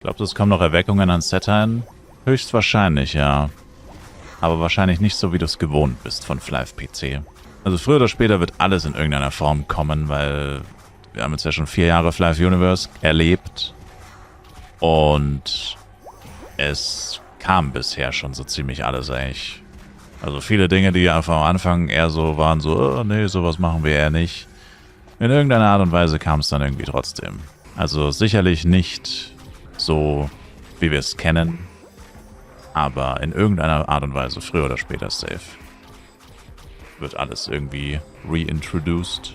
Glaubst du, es kommen noch Erweckungen an Saturn? Höchstwahrscheinlich, ja. Aber wahrscheinlich nicht so, wie du es gewohnt bist von Flive PC. Also früher oder später wird alles in irgendeiner Form kommen, weil wir haben jetzt ja schon 4 Jahre Flive Universe erlebt. Und es kam bisher schon so ziemlich alles eigentlich. Also viele Dinge, die einfach am Anfang eher so waren, so, oh, nee, sowas machen wir eher nicht. In irgendeiner Art und Weise kam es dann irgendwie trotzdem. Also sicherlich nicht so, wie wir es kennen, aber in irgendeiner Art und Weise, früher oder später safe, wird alles irgendwie reintroduced.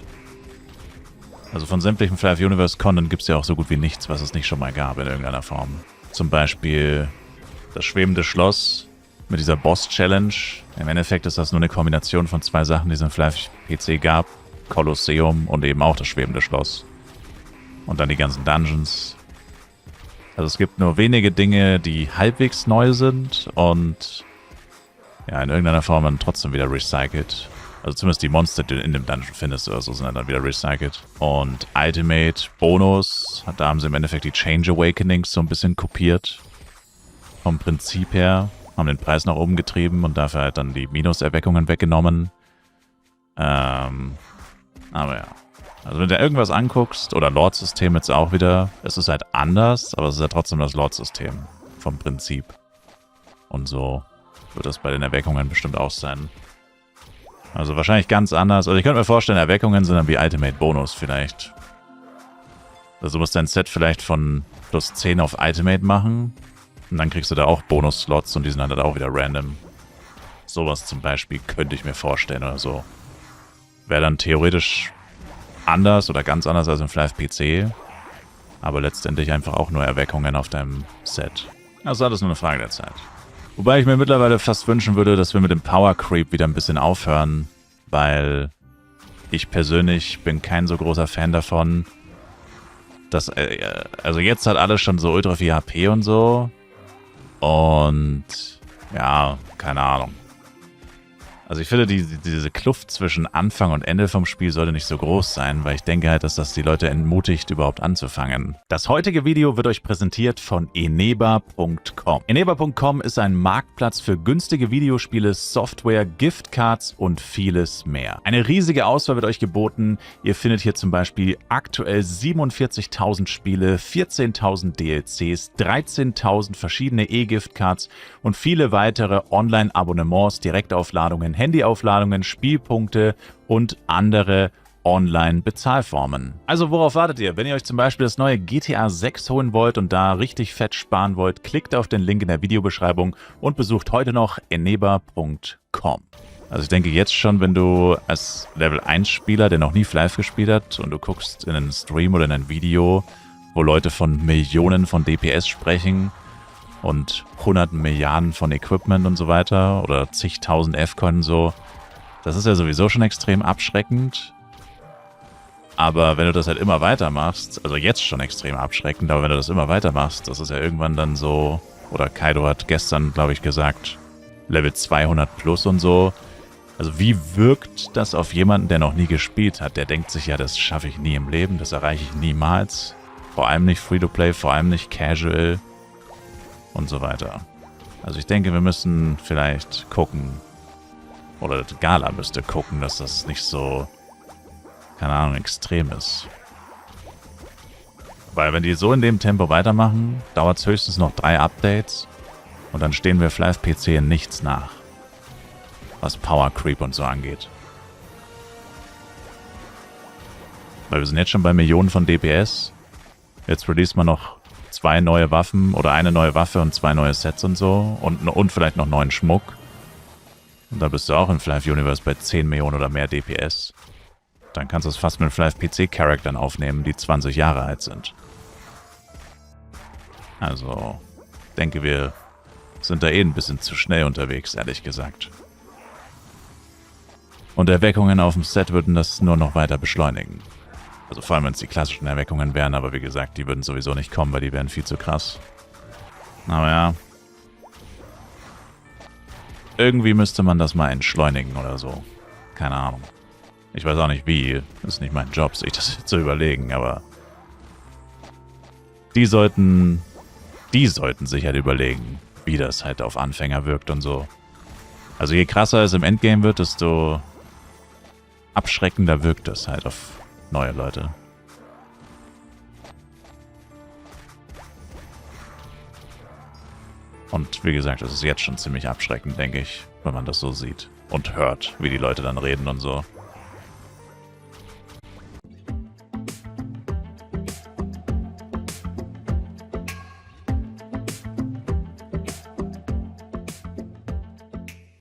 Also von sämtlichen Flive Universe Content gibt es ja auch so gut wie nichts, was es nicht schon mal gab in irgendeiner Form. Zum Beispiel das schwebende Schloss mit dieser Boss-Challenge. Im Endeffekt ist das nur eine Kombination von 2 Sachen, die es im Flive PC gab. Kolosseum und eben auch das schwebende Schloss. Und dann die ganzen Dungeons. Also es gibt nur wenige Dinge, die halbwegs neu sind und ja, in irgendeiner Form dann trotzdem wieder recycelt. Also zumindest die Monster, die du in dem Dungeon findest oder so, sind dann wieder recycelt. Und Ultimate Bonus, da haben sie im Endeffekt die Change Awakenings so ein bisschen kopiert. Vom Prinzip her. Haben den Preis nach oben getrieben und dafür halt dann die Minuserweckungen weggenommen. Aber ja. Also wenn du irgendwas anguckst, oder Lord-System jetzt auch wieder, es ist halt anders, aber es ist ja trotzdem das Lord-System vom Prinzip. Und so wird das bei den Erweckungen bestimmt auch sein. Also wahrscheinlich ganz anders. Also ich könnte mir vorstellen, Erweckungen sind dann wie Ultimate Bonus vielleicht. Also du musst dein Set vielleicht von plus 10 auf Ultimate machen. Und dann kriegst du da auch Bonus-Slots und die sind dann halt auch wieder random. Sowas zum Beispiel könnte ich mir vorstellen oder so. Wäre dann theoretisch anders oder ganz anders als im Flive PC. Aber letztendlich einfach auch nur Erweckungen auf deinem Set. Also alles nur eine Frage der Zeit. Wobei ich mir mittlerweile fast wünschen würde, dass wir mit dem Power Creep wieder ein bisschen aufhören. Weil ich persönlich bin kein so großer Fan davon. Dass, also jetzt hat alles schon so ultra viel HP und so. Und ja, keine Ahnung. Also ich finde, diese Kluft zwischen Anfang und Ende vom Spiel sollte nicht so groß sein, weil ich denke halt, dass das die Leute entmutigt, überhaupt anzufangen. Das heutige Video wird euch präsentiert von Eneba.com. Eneba.com ist ein Marktplatz für günstige Videospiele, Software, Giftcards und vieles mehr. Eine riesige Auswahl wird euch geboten. Ihr findet hier zum Beispiel aktuell 47.000 Spiele, 14.000 DLCs, 13.000 verschiedene E-Giftcards und viele weitere Online-Abonnements, Direktaufladungen, Handyaufladungen, Spielpunkte und andere Online-Bezahlformen. Also worauf wartet ihr? Wenn ihr euch zum Beispiel das neue GTA 6 holen wollt und da richtig fett sparen wollt, klickt auf den Link in der Videobeschreibung und besucht heute noch eneba.com. Also ich denke jetzt schon, wenn du als Level 1 Spieler, der noch nie Flive gespielt hat und du guckst in einen Stream oder in ein Video, wo Leute von Millionen von DPS sprechen und hunderten Milliarden von Equipment und so weiter oder zigtausend F-Coin und so. Das ist ja sowieso schon extrem abschreckend. Aber wenn du das halt immer weitermachst, also jetzt schon extrem abschreckend, aber wenn du das immer weitermachst, das ist ja irgendwann dann so, oder Kaido hat gestern, glaube ich, gesagt, Level 200 plus und so. Also wie wirkt das auf jemanden, der noch nie gespielt hat? Der denkt sich ja, das schaffe ich nie im Leben, das erreiche ich niemals. Vor allem nicht Free-to-Play, vor allem nicht Casual. Und so weiter. Also ich denke, wir müssen vielleicht gucken, oder Gala müsste gucken, dass das nicht so, keine Ahnung, extrem ist. Weil wenn die so in dem Tempo weitermachen, dauert es höchstens noch 3 Updates und dann stehen wir Flive PC in nichts nach. Was Power Creep und so angeht. Weil wir sind jetzt schon bei Millionen von DPS. Jetzt release man noch 2 neue Waffen oder eine neue Waffe und 2 neue Sets und so und vielleicht noch neuen Schmuck. Und da bist du auch in Flive Universe bei 10 Millionen oder mehr DPS. Dann kannst du es fast mit Flive PC Charaktern aufnehmen, die 20 Jahre alt sind. Also, denke wir sind da ein bisschen zu schnell unterwegs, ehrlich gesagt. Und Erweckungen auf dem Set würden das nur noch weiter beschleunigen. Also vor allem, wenn es die klassischen Erweckungen wären, aber wie gesagt, die würden sowieso nicht kommen, weil die wären viel zu krass. Aber ja. Irgendwie müsste man das mal entschleunigen oder so. Keine Ahnung. Ich weiß auch nicht wie. Ist nicht mein Job, sich das zu überlegen, aber die sollten die sollten sich halt überlegen, wie das halt auf Anfänger wirkt und so. Also je krasser es im Endgame wird, desto abschreckender wirkt es halt auf neue Leute. Und wie gesagt, es ist jetzt schon ziemlich abschreckend, denke ich, wenn man das so sieht und hört, wie die Leute dann reden und so.